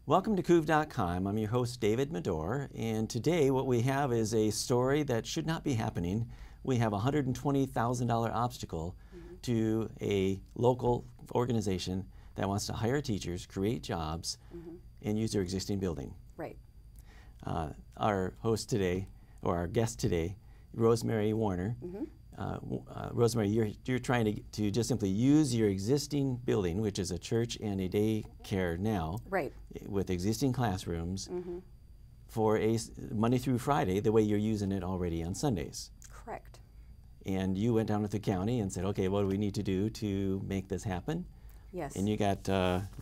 Welcome to Couve.com. I'm your host, David Medor, and today what we have is a story that should not be happening. We have a $120,000 obstacle to a local organization that wants to hire teachers, create jobs, and use their existing building. Right. Our host today, or our guest today, Rosemary Warner. Rosemary, you're trying to just simply use your existing building, which is a church and a daycare now, Right. with existing classrooms, for a Monday through Friday, the way you're using it already on Sundays. Correct. And you went down to the county and said, okay, what do we need to do to make this happen? Yes. And you got,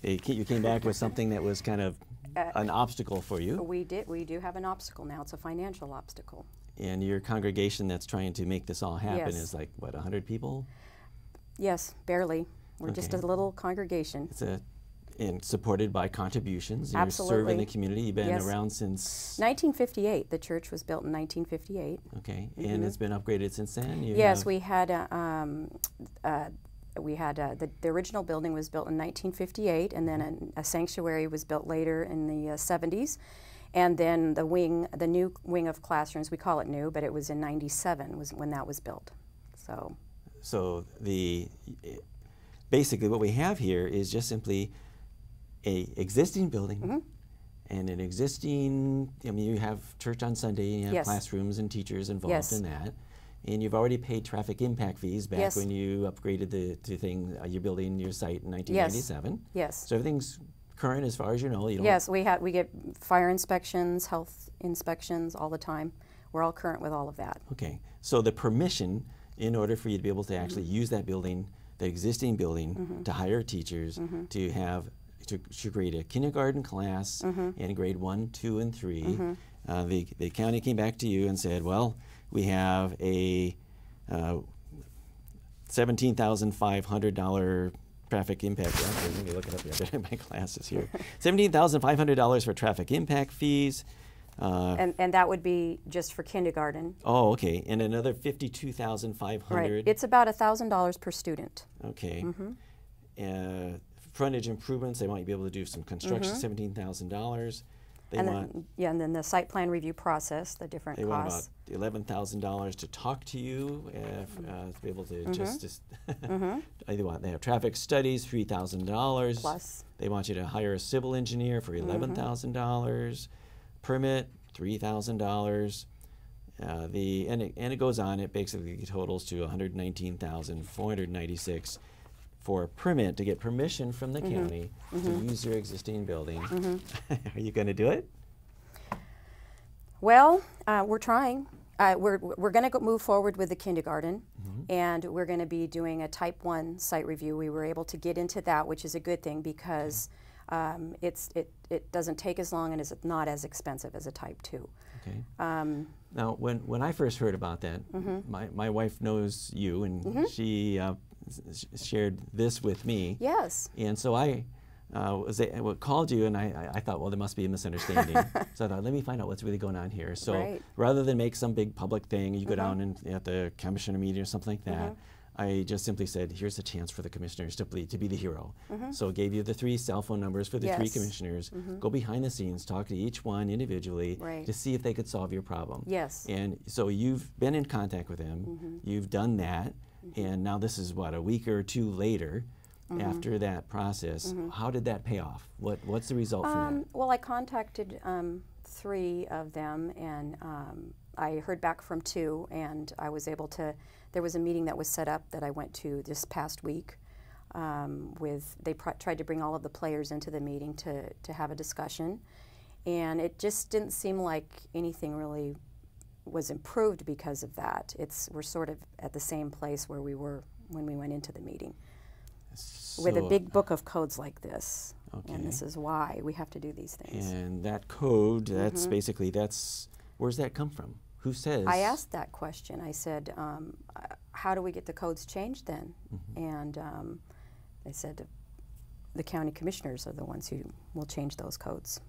you came back with something that was kind of an obstacle for you. We do have an obstacle now. It's a financial obstacle. And your congregation that's trying to make this all happen Yes. is like, what, 100 people? Yes, barely. We're just a Okay. little congregation. And supported by contributions. You're Absolutely. serving the community. You've been Yes. around since 1958. The church was built in 1958. Okay, and it's been upgraded since then. Yes, we had the original building was built in 1958, and then a sanctuary was built later in the 70s, and then the new wing of classrooms, we call it new, but it was in 97 was when that was built. So basically what we have here is just simply a existing building and an existing. I mean, you have church on Sunday, you have Yes. classrooms and teachers involved Yes. in that. And you've already paid traffic impact fees back Yes. when you upgraded the thing, your building, your site in 1997. Yes. So everything's current as far as you know. You don't, Yes, we get fire inspections, health inspections all the time. We're all current with all of that. Okay. So the permission, in order for you to be able to actually use that building, the existing building, to hire teachers, to have to create a kindergarten class in grade 1, 2, and 3, the county came back to you and said, well, we have a $17,500 traffic impact. Let me look it up here. I have my glasses here. $17,500 for traffic impact fees. And that would be just for kindergarten. Oh, okay. And another $52,500. Right. It's about $1,000 per student. Okay. Frontage improvements, they want you to be able to do some construction, $17,000. And then the site plan review process, the different They costs. want about $11,000 to talk to you, to be able to just they have traffic studies, $3,000. Plus. They want you to hire a civil engineer for $11,000. Permit, $3,000. And it goes on. It basically totals to $119,496 for a permit to get permission from the county to use your existing building. Are you going to do it? Well, we're trying. We're going to move forward with the kindergarten, and we're going to be doing a Type 1 site review. We were able to get into that, which is a good thing because it doesn't take as long and is not as expensive as a Type 2. Okay. Now, when I first heard about that, my wife knows you, and she shared this with me. Yes. And so I called you, and I thought, well, there must be a misunderstanding. So I thought, let me find out what's really going on here. So rather than make some big public thing, you go down and at the commissioner meeting or something like that, I just simply said, here's a chance for the commissioners to be the hero. So I gave you the 3 cell phone numbers for the 3 commissioners. Go behind the scenes, talk to each one individually to see if they could solve your problem. Yes. And so you've been in contact with them. You've done that. And now this is, what, a week or 2 later after that process. How did that pay off? What's the result from that? Well, I contacted 3 of them, and I heard back from 2, and I was able to, there was a meeting that was set up that I went to this past week. They tried to bring all of the players into the meeting to have a discussion, and it just didn't seem like anything really was improved because of that. We're sort of at the same place where we were when we went into the meeting. With a big book of codes like this. Okay. And this is why we have to do these things. And that code, that's basically, where's that come from? Who says? I asked that question. I said, how do we get the codes changed then? And they said the county commissioners are the ones who will change those codes.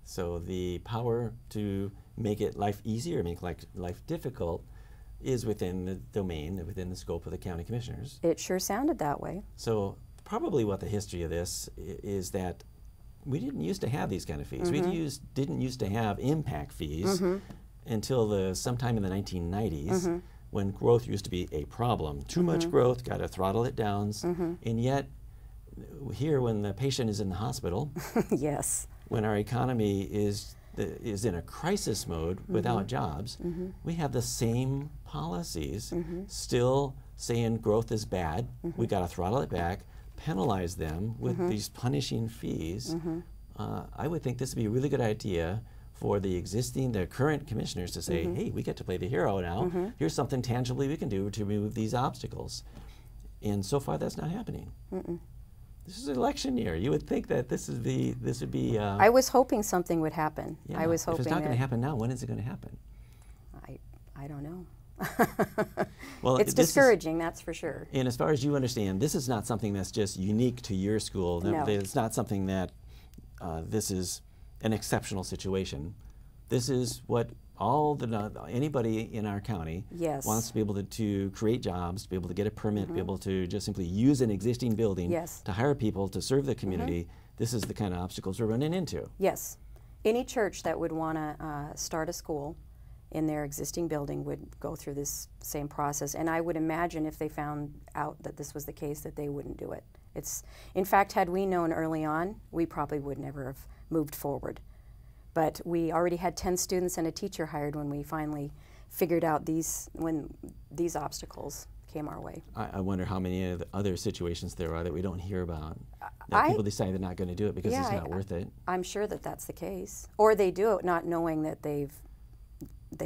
So the power to make it life easier, make life difficult, is within the domain, within the scope of the county commissioners. It sure sounded that way. So probably what the history of this is that we didn't used to have these kind of fees. We didn't used to have impact fees until sometime in the 1990s when growth used to be a problem. Too much growth, got to throttle it down. And yet, here when the patient is in the hospital, yes, when our economy is in a crisis mode without jobs, we have the same policies still saying growth is bad. We got to throttle it back, penalize them with these punishing fees. I would think this would be a really good idea for the current commissioners to say, hey, we get to play the hero now. Here's something tangibly we can do to remove these obstacles. And so far, that's not happening. This is an election year. You would think that this would be. I was hoping something would happen. Yeah, I was hoping. If it's not going to happen now, when is it going to happen? I don't know. Well, it's discouraging, that's for sure. And as far as you understand, this is not something that's just unique to your school. No. It's not something that this is an exceptional situation. This is what anybody in our county wants to be able to create jobs, to be able to get a permit, to be able to just simply use an existing building to hire people to serve the community. This is the kind of obstacles we're running into. Yes. Any church that would want to start a school in their existing building would go through this same process. And I would imagine if they found out that this was the case that they wouldn't do it. In fact, had we known early on, we probably would never have moved forward. But we already had 10 students and a teacher hired when we finally figured out when these obstacles came our way. I wonder how many of the other situations there are that we don't hear about. That people decide they're not going to do it because it's not worth it. I'm sure that that's the case. Or they do it not knowing that they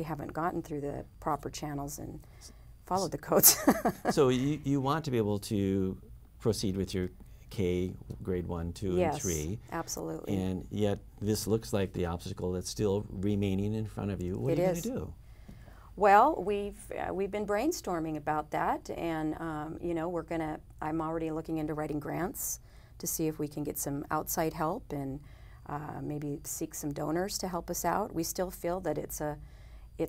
haven't gotten through the proper channels and followed the codes. So you want to be able to proceed with your K grade 1, 2, and 3. Yes, absolutely. And yet this looks like the obstacle that's still remaining in front of you. What are you going to do? Well, we've been brainstorming about that, and you know, I'm already looking into writing grants to see if we can get some outside help and maybe seek some donors to help us out. We still feel that it's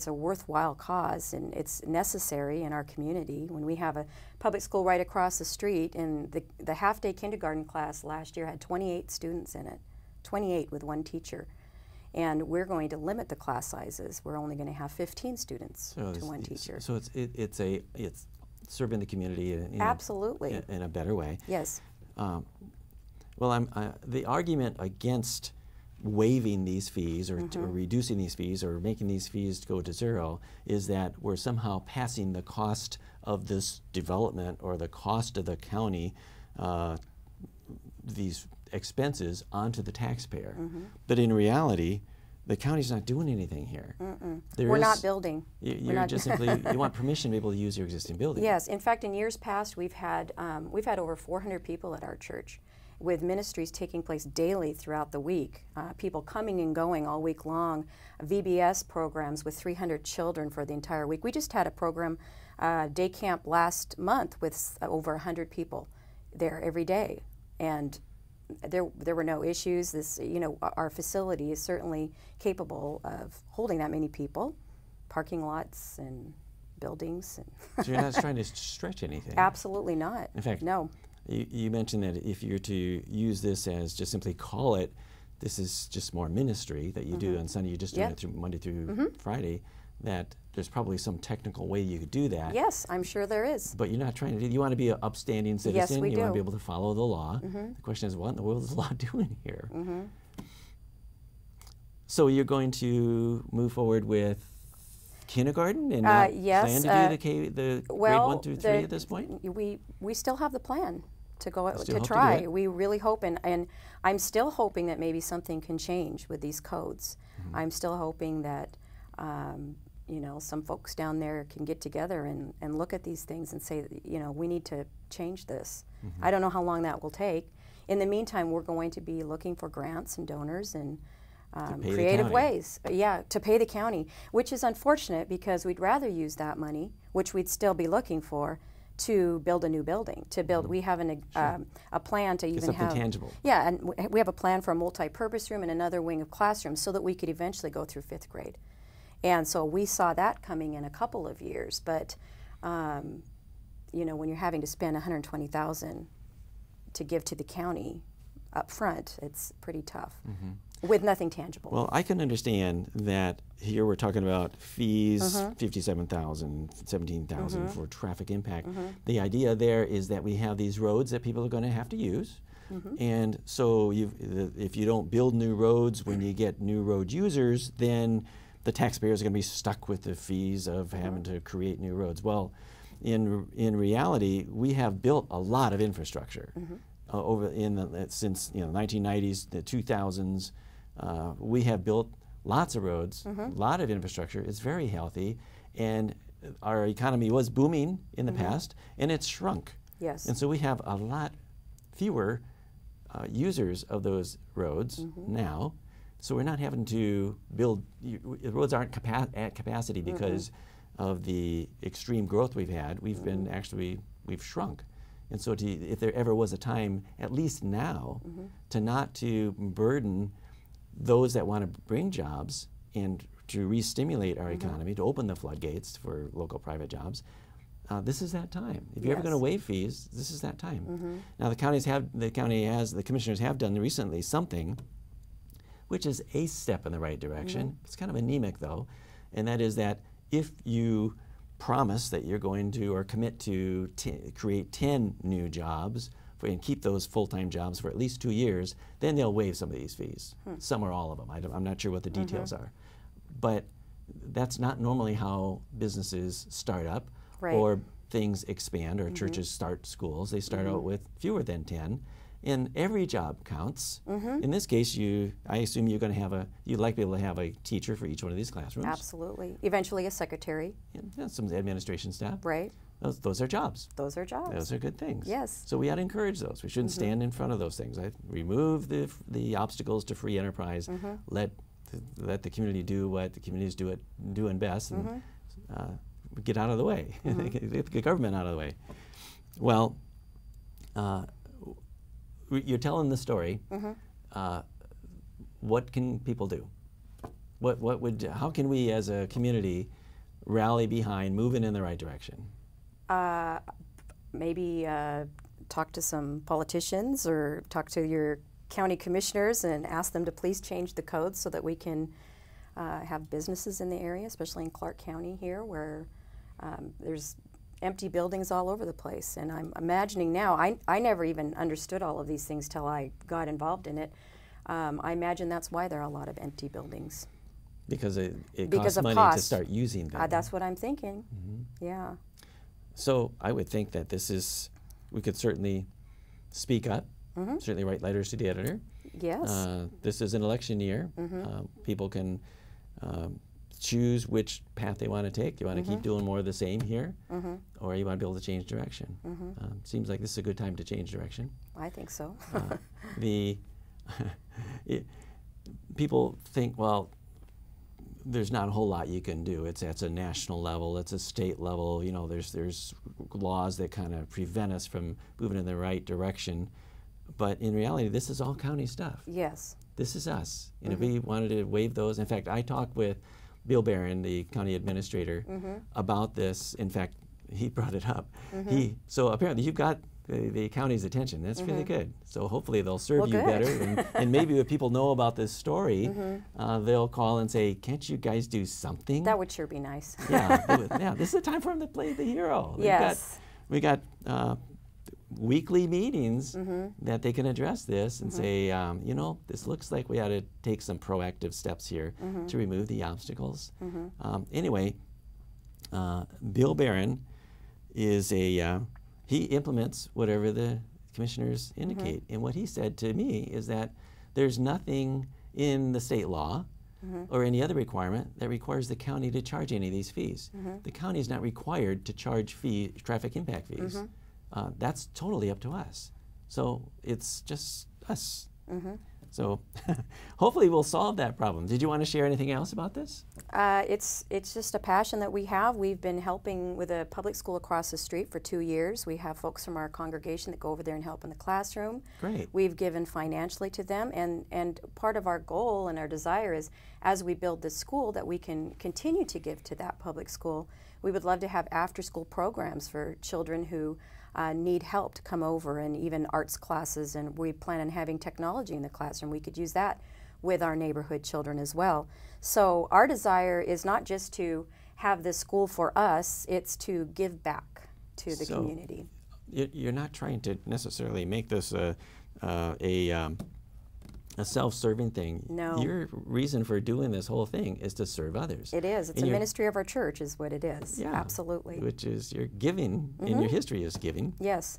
a worthwhile cause and it's necessary in our community. When we have a public school right across the street, and the half-day kindergarten class last year had 28 students in it, 28 with one teacher. And we're going to limit the class sizes. We're only going to have 15 students to one teacher. So it's serving the community absolutely in a better way. Yes. Well, the argument against waiving these fees or reducing these fees or making these fees go to zero is that we're somehow passing the cost of this development or the cost of the county, these expenses, onto the taxpayer. But in reality, the county's not doing anything here. We're not building. You're just simply, you want permission to be able to use your existing building. Yes. In fact, in years past, we've had over 400 people at our church, with ministries taking place daily throughout the week, people coming and going all week long, VBS programs with 300 children for the entire week. We just had a program, day camp last month with over 100 people there every day, and there were no issues. Our facility is certainly capable of holding that many people, parking lots and buildings. So you're not trying to stretch anything? Absolutely not. In fact, no. You mentioned that if you're to use this as just simply call it, this is just more ministry that you do on Sunday, you're just doing it through Monday through Friday, that there's probably some technical way you could do that. Yes, I'm sure there is. But you're not trying to you want to be an upstanding citizen. Yes, we you do. want to be able to follow the law. The question is, what in the world is the law doing here? So you're going to move forward with kindergarten and not yes, plan to do the grade 1 through 3 at this point? We still have the plan to go to try. To we really hope, and I'm still hoping that maybe something can change with these codes. I'm still hoping that some folks down there can get together and look at these things and say, we need to change this. I don't know how long that will take. In the meantime, we're going to be looking for grants and donors and creative ways, to pay the county, which is unfortunate because we'd rather use that money, which we'd still be looking for, to build a new building. We have a plan to even have tangible. Yeah, and we have a plan for a multi-purpose room and another wing of classrooms so that we could eventually go through 5th grade. And so we saw that coming in a couple of years, but when you're having to spend $120,000 to give to the county up front, it's pretty tough with nothing tangible. Well, I can understand that here we're talking about fees, 57,000, 17,000 for traffic impact. The idea there is that we have these roads that people are going to have to use. And so if you don't build new roads when you get new road users, then the taxpayers are going to be stuck with the fees of having to create new roads. Well, in reality, we have built a lot of infrastructure since the 1990s, the 2000s. We have built lots of roads, a lot of infrastructure. It's very healthy, and our economy was booming in the past, and it's shrunk. Yes. And so we have a lot fewer users of those roads now. So we're not having to build, roads aren't at capacity because of the extreme growth we've had. We've been we've shrunk. And so if there ever was a time, at least now, not to burden those that want to bring jobs and to re-stimulate our economy, to open the floodgates for local private jobs, this is that time. If you're ever going to waive fees, this is that time. Now the commissioners have done recently something which is a step in the right direction. It's kind of anemic though, and that is that if you promise that you're going to or commit to create 10 new jobs and keep those full-time jobs for at least 2 years, then they'll waive some of these fees, some or all of them. I'm not sure what the details are. But that's not normally how businesses start up or things expand or churches start schools. They start out with fewer than 10. And every job counts. In this case, I assume you'd like to be able to have a teacher for each one of these classrooms. Absolutely. Eventually a secretary. Yeah, some administration staff. Right. Those are jobs. Those are jobs. Those are good things. Yes. So we ought to encourage those. We shouldn't stand in front of those things. Remove the obstacles to free enterprise. Let the community do what the community's doing best, and get out of the way. Get the government out of the way. Well, you're telling the story. What can people do? How can we as a community rally behind moving in the right direction? Maybe talk to some politicians or talk to your county commissioners and ask them to please change the code so that we can have businesses in the area, especially in Clark County here, where there's empty buildings all over the place. And I'm imagining now, I never even understood all of these things till I got involved in it. I imagine that's why there are a lot of empty buildings. Because it costs money to start using them. That's what I'm thinking. Yeah. So I would think that we could certainly speak up, certainly write letters to the editor. Yes. This is an election year. People can choose which path they want to take. You want to keep doing more of the same here, or you want to be able to change direction. Seems like this is a good time to change direction. I think so. People think, well, there's not a whole lot you can do. It's a national level, it's a state level. You know, there's laws that kind of prevent us from moving in the right direction. But in reality, this is all county stuff. Yes. This is us. And if we wanted to waive those, in fact, I talked with Bill Barron, the county administrator, about this. In fact, he brought it up. So apparently you've got the county's attention. That's really good. So hopefully they'll serve you better. And maybe if people know about this story, they'll call and say, can't you guys do something? That would sure be nice. Yeah, this is a time for them to play the hero. Yes. We got weekly meetings that they can address this and say, you know, this looks like we ought to take some proactive steps here to remove the obstacles. Anyway, Bill Barron is he implements whatever the commissioners indicate. And what he said to me is that there's nothing in the state law or any other requirement that requires the county to charge any of these fees. The county is not required to charge traffic impact fees. That's totally up to us. So it's just us. So hopefully we'll solve that problem. Did you want to share anything else about this? It's just a passion that we have. We've been helping with a public school across the street for 2 years. We have folks from our congregation that go over there and help in the classroom. Great. We've given financially to them, and part of our goal and our desire is, as we build this school, that we can continue to give to that public school. We would love to have after-school programs for children who need help to come over, and even arts classes, and we plan on having technology in the classroom. We could use that with our neighborhood children as well. So our desire is not just to have this school for us, it's to give back to the community. You're not trying to necessarily make this a self-serving thing. No. Your reason for doing this whole thing is to serve others. It is. It's a ministry of our church is what it is. Yeah, absolutely. Which is your giving, and your history is giving. Yes.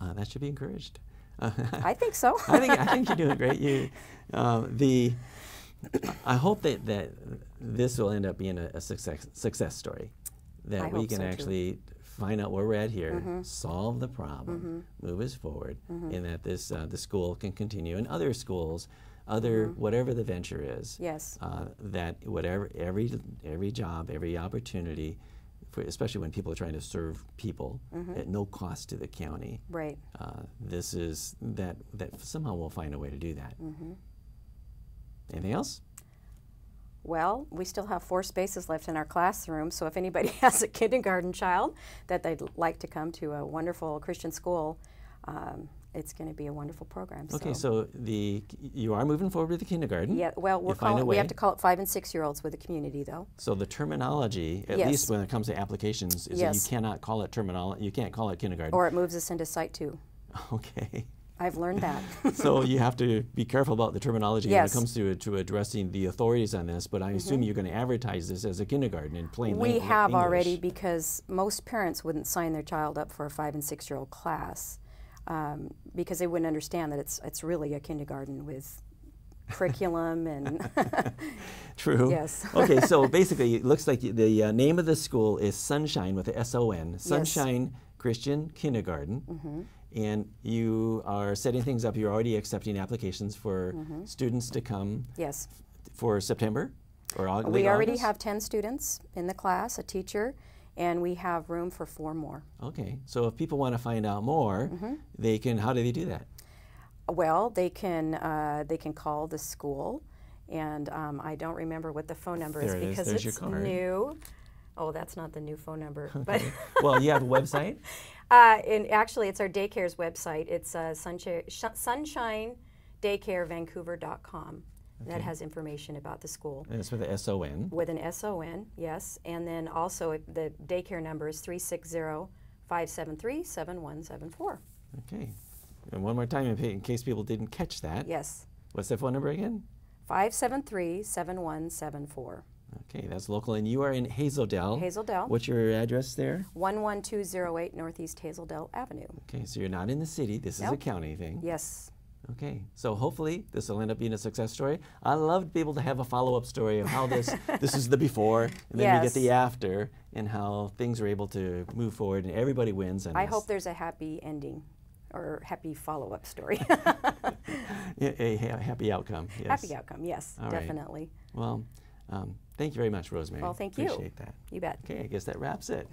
That should be encouraged. I think so. I think you're doing great. I hope that this will end up being a success story. That we can actually find out where we're at here, solve the problem, move us forward, and that this the school can continue, and other schools, whatever the venture is. Yes. That whatever every job, every opportunity, especially when people are trying to serve people at no cost to the county. Right. This is that somehow we'll find a way to do that. Anything else? Well, we still have 4 spaces left in our classroom, so if anybody has a kindergarten child that they'd like to come to a wonderful Christian school, it's going to be a wonderful program. Okay, so you are moving forward with the kindergarten. Yeah, well, we have to call it 5- and 6-year-olds with the community, though. So the terminology, at least when it comes to applications, is that you cannot call it you can't call it kindergarten. Or it moves us into Site 2. Okay. I've learned that. So you have to be careful about the terminology when it comes to addressing the authorities on this, but I assume you're going to advertise this as a kindergarten in plain We have English. already, because most parents wouldn't sign their child up for a 5- and 6-year-old class because they wouldn't understand that it's really a kindergarten with curriculum and True. Yes. Okay, so basically it looks like the name of the school is Sunshine with a S-O-N, Sunshine Christian Kindergarten. And you are setting things up. You're already accepting applications for students to come. Yes. For September or August? We already have 10 students in the class, a teacher, and we have room for 4 more. Okay. So if people want to find out more, they can. How do they do that? Well, they can call the school, and I don't remember what the phone number is because it's new. Oh, that's not the new phone number. But well, you have a website? And actually, it's our daycare's website. It's sunshinedaycarevancouver.com. Okay. That has information about the school. And it's with an S-O-N? With an S-O-N, yes. And then also the daycare number is 360-573-7174. Okay. And one more time in case people didn't catch that. Yes. What's that phone number again? 573-7174. Okay, that's local. And you are in Hazeldale. Hazeldale. What's your address there? 11208 Northeast Hazeldale Avenue. Okay, so you're not in the city. This is a county thing. Yes. Okay, so hopefully this will end up being a success story. I love to be able to have a follow-up story of how this is the before, and then we get the after, and how things are able to move forward, and everybody wins. I hope there's a happy ending, or happy follow-up story. A happy outcome. Yes. Happy outcome. Yes, all definitely. Right. Well. Thank you very much, Rosemary. Well, thank you. Appreciate that. You bet. Okay, I guess that wraps it.